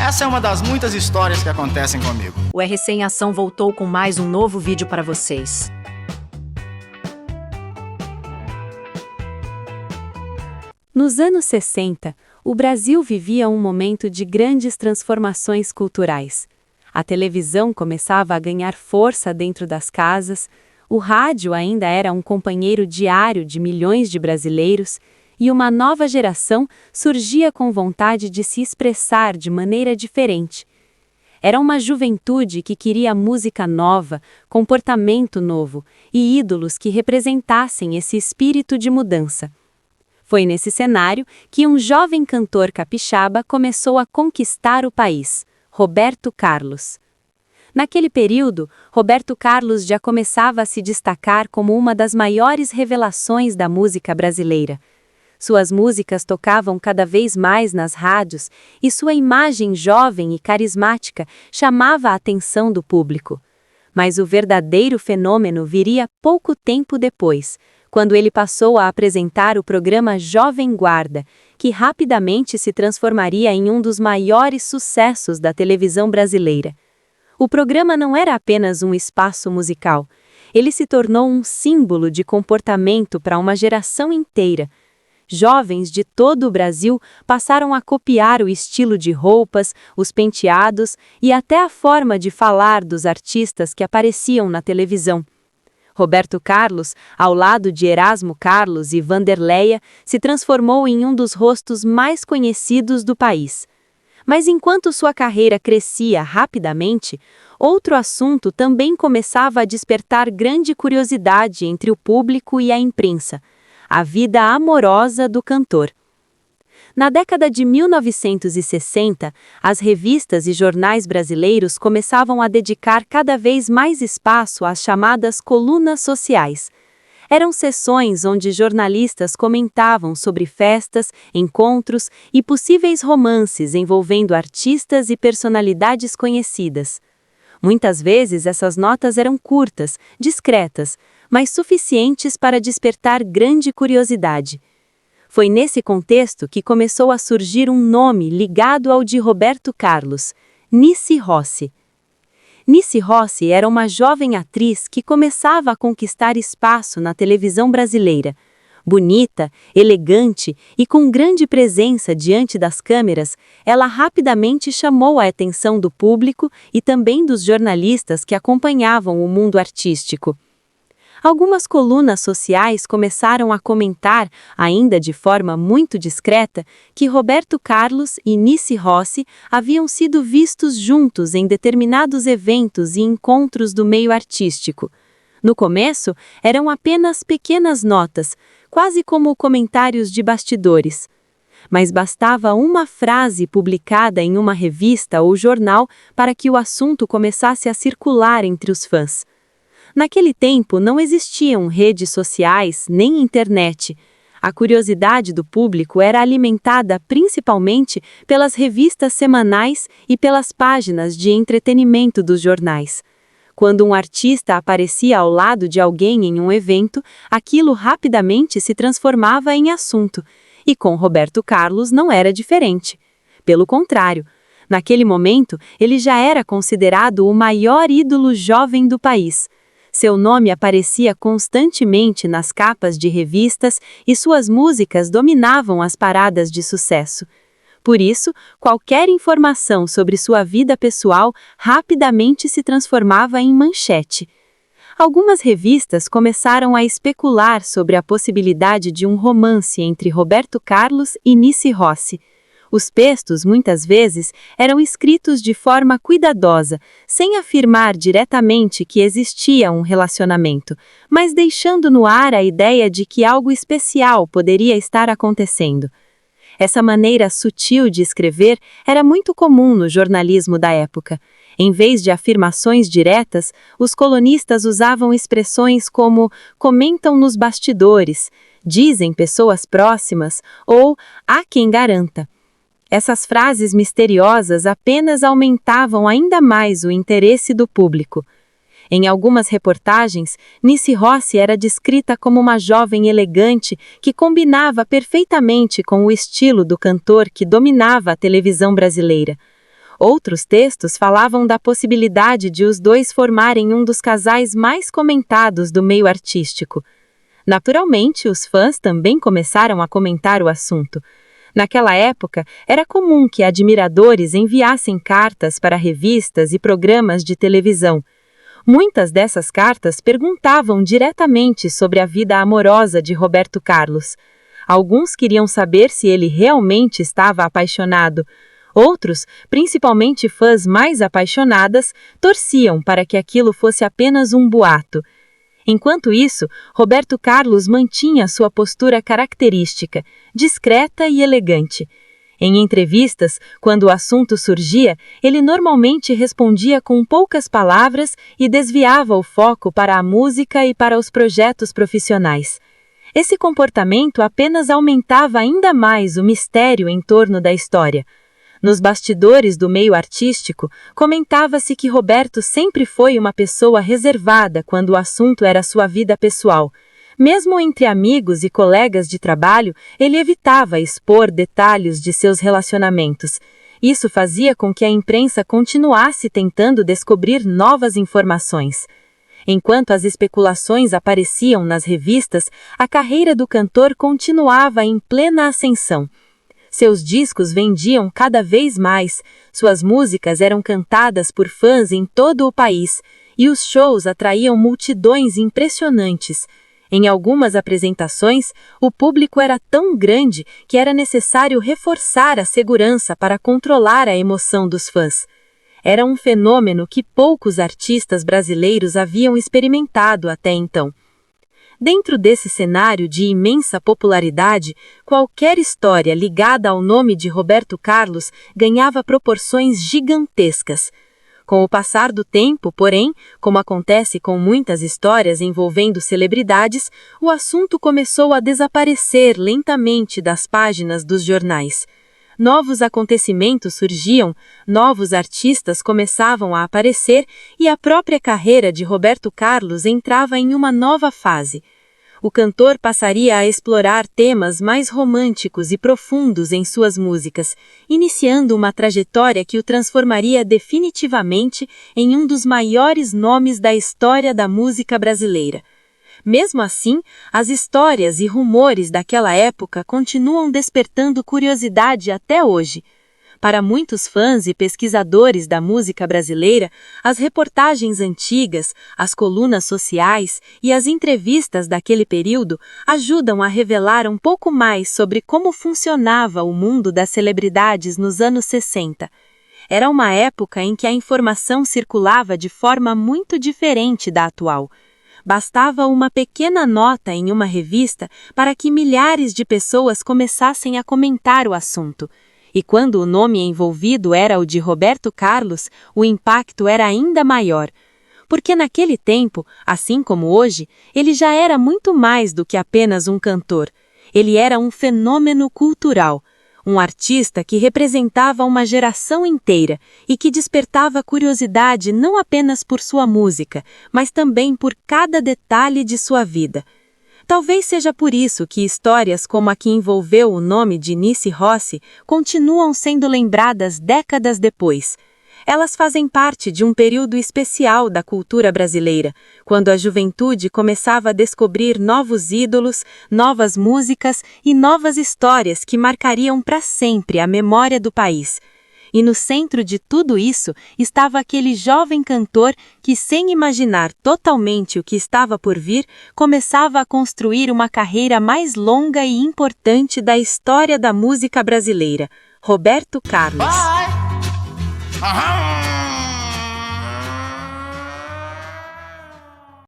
Essa é uma das muitas histórias que acontecem comigo. O RC em Ação voltou com mais um novo vídeo para vocês. Nos anos 60, o Brasil vivia um momento de grandes transformações culturais. A televisão começava a ganhar força dentro das casas, o rádio ainda era um companheiro diário de milhões de brasileiros, e uma nova geração surgia com vontade de se expressar de maneira diferente. Era uma juventude que queria música nova, comportamento novo e ídolos que representassem esse espírito de mudança. Foi nesse cenário que um jovem cantor capixaba começou a conquistar o país, Roberto Carlos. Naquele período, Roberto Carlos já começava a se destacar como uma das maiores revelações da música brasileira. Suas músicas tocavam cada vez mais nas rádios e sua imagem jovem e carismática chamava a atenção do público. Mas o verdadeiro fenômeno viria pouco tempo depois, quando ele passou a apresentar o programa Jovem Guarda, que rapidamente se transformaria em um dos maiores sucessos da televisão brasileira. O programa não era apenas um espaço musical, ele se tornou um símbolo de comportamento para uma geração inteira. Jovens de todo o Brasil passaram a copiar o estilo de roupas, os penteados e até a forma de falar dos artistas que apareciam na televisão. Roberto Carlos, ao lado de Erasmo Carlos e Vanderleia, se transformou em um dos rostos mais conhecidos do país. Mas enquanto sua carreira crescia rapidamente, outro assunto também começava a despertar grande curiosidade entre o público e a imprensa: a vida amorosa do cantor. Na década de 1960, as revistas e jornais brasileiros começavam a dedicar cada vez mais espaço às chamadas colunas sociais. Eram sessões onde jornalistas comentavam sobre festas, encontros e possíveis romances envolvendo artistas e personalidades conhecidas. Muitas vezes essas notas eram curtas, discretas, mas suficientes para despertar grande curiosidade. Foi nesse contexto que começou a surgir um nome ligado ao de Roberto Carlos: Nice Rossi. Nice Rossi era uma jovem atriz que começava a conquistar espaço na televisão brasileira. Bonita, elegante e com grande presença diante das câmeras, ela rapidamente chamou a atenção do público e também dos jornalistas que acompanhavam o mundo artístico. Algumas colunas sociais começaram a comentar, ainda de forma muito discreta, que Roberto Carlos e Nice Rossi haviam sido vistos juntos em determinados eventos e encontros do meio artístico. No começo, eram apenas pequenas notas, quase como comentários de bastidores. Mas bastava uma frase publicada em uma revista ou jornal para que o assunto começasse a circular entre os fãs. Naquele tempo não existiam redes sociais nem internet. A curiosidade do público era alimentada principalmente pelas revistas semanais e pelas páginas de entretenimento dos jornais. Quando um artista aparecia ao lado de alguém em um evento, aquilo rapidamente se transformava em assunto. E com Roberto Carlos não era diferente. Pelo contrário, naquele momento ele já era considerado o maior ídolo jovem do país. Seu nome aparecia constantemente nas capas de revistas e suas músicas dominavam as paradas de sucesso. Por isso, qualquer informação sobre sua vida pessoal rapidamente se transformava em manchete. Algumas revistas começaram a especular sobre a possibilidade de um romance entre Roberto Carlos e Nice Rossi. Os textos, muitas vezes, eram escritos de forma cuidadosa, sem afirmar diretamente que existia um relacionamento, mas deixando no ar a ideia de que algo especial poderia estar acontecendo. Essa maneira sutil de escrever era muito comum no jornalismo da época. Em vez de afirmações diretas, os colunistas usavam expressões como "comentam nos bastidores", "dizem pessoas próximas" ou "há quem garanta". Essas frases misteriosas apenas aumentavam ainda mais o interesse do público. Em algumas reportagens, Nice Rossi era descrita como uma jovem elegante que combinava perfeitamente com o estilo do cantor que dominava a televisão brasileira. Outros textos falavam da possibilidade de os dois formarem um dos casais mais comentados do meio artístico. Naturalmente, os fãs também começaram a comentar o assunto. Naquela época, era comum que admiradores enviassem cartas para revistas e programas de televisão. Muitas dessas cartas perguntavam diretamente sobre a vida amorosa de Roberto Carlos. Alguns queriam saber se ele realmente estava apaixonado. Outros, principalmente fãs mais apaixonadas, torciam para que aquilo fosse apenas um boato. Enquanto isso, Roberto Carlos mantinha sua postura característica, discreta e elegante. Em entrevistas, quando o assunto surgia, ele normalmente respondia com poucas palavras e desviava o foco para a música e para os projetos profissionais. Esse comportamento apenas aumentava ainda mais o mistério em torno da história. Nos bastidores do meio artístico, comentava-se que Roberto sempre foi uma pessoa reservada quando o assunto era sua vida pessoal. Mesmo entre amigos e colegas de trabalho, ele evitava expor detalhes de seus relacionamentos. Isso fazia com que a imprensa continuasse tentando descobrir novas informações. Enquanto as especulações apareciam nas revistas, a carreira do cantor continuava em plena ascensão. Seus discos vendiam cada vez mais, suas músicas eram cantadas por fãs em todo o país, e os shows atraíam multidões impressionantes. Em algumas apresentações, o público era tão grande que era necessário reforçar a segurança para controlar a emoção dos fãs. Era um fenômeno que poucos artistas brasileiros haviam experimentado até então. Dentro desse cenário de imensa popularidade, qualquer história ligada ao nome de Roberto Carlos ganhava proporções gigantescas. Com o passar do tempo, porém, como acontece com muitas histórias envolvendo celebridades, o assunto começou a desaparecer lentamente das páginas dos jornais. Novos acontecimentos surgiam, novos artistas começavam a aparecer e a própria carreira de Roberto Carlos entrava em uma nova fase. O cantor passaria a explorar temas mais românticos e profundos em suas músicas, iniciando uma trajetória que o transformaria definitivamente em um dos maiores nomes da história da música brasileira. Mesmo assim, as histórias e rumores daquela época continuam despertando curiosidade até hoje. Para muitos fãs e pesquisadores da música brasileira, as reportagens antigas, as colunas sociais e as entrevistas daquele período ajudam a revelar um pouco mais sobre como funcionava o mundo das celebridades nos anos 60. Era uma época em que a informação circulava de forma muito diferente da atual. Bastava uma pequena nota em uma revista para que milhares de pessoas começassem a comentar o assunto. E quando o nome envolvido era o de Roberto Carlos, o impacto era ainda maior. Porque naquele tempo, assim como hoje, ele já era muito mais do que apenas um cantor. Ele era um fenômeno cultural. Um artista que representava uma geração inteira e que despertava curiosidade não apenas por sua música, mas também por cada detalhe de sua vida. Talvez seja por isso que histórias como a que envolveu o nome de Nice Rossi continuam sendo lembradas décadas depois. Elas fazem parte de um período especial da cultura brasileira, quando a juventude começava a descobrir novos ídolos, novas músicas e novas histórias que marcariam para sempre a memória do país. E no centro de tudo isso estava aquele jovem cantor que, sem imaginar totalmente o que estava por vir, começava a construir uma carreira mais longa e importante da história da música brasileira, Roberto Carlos. Bye.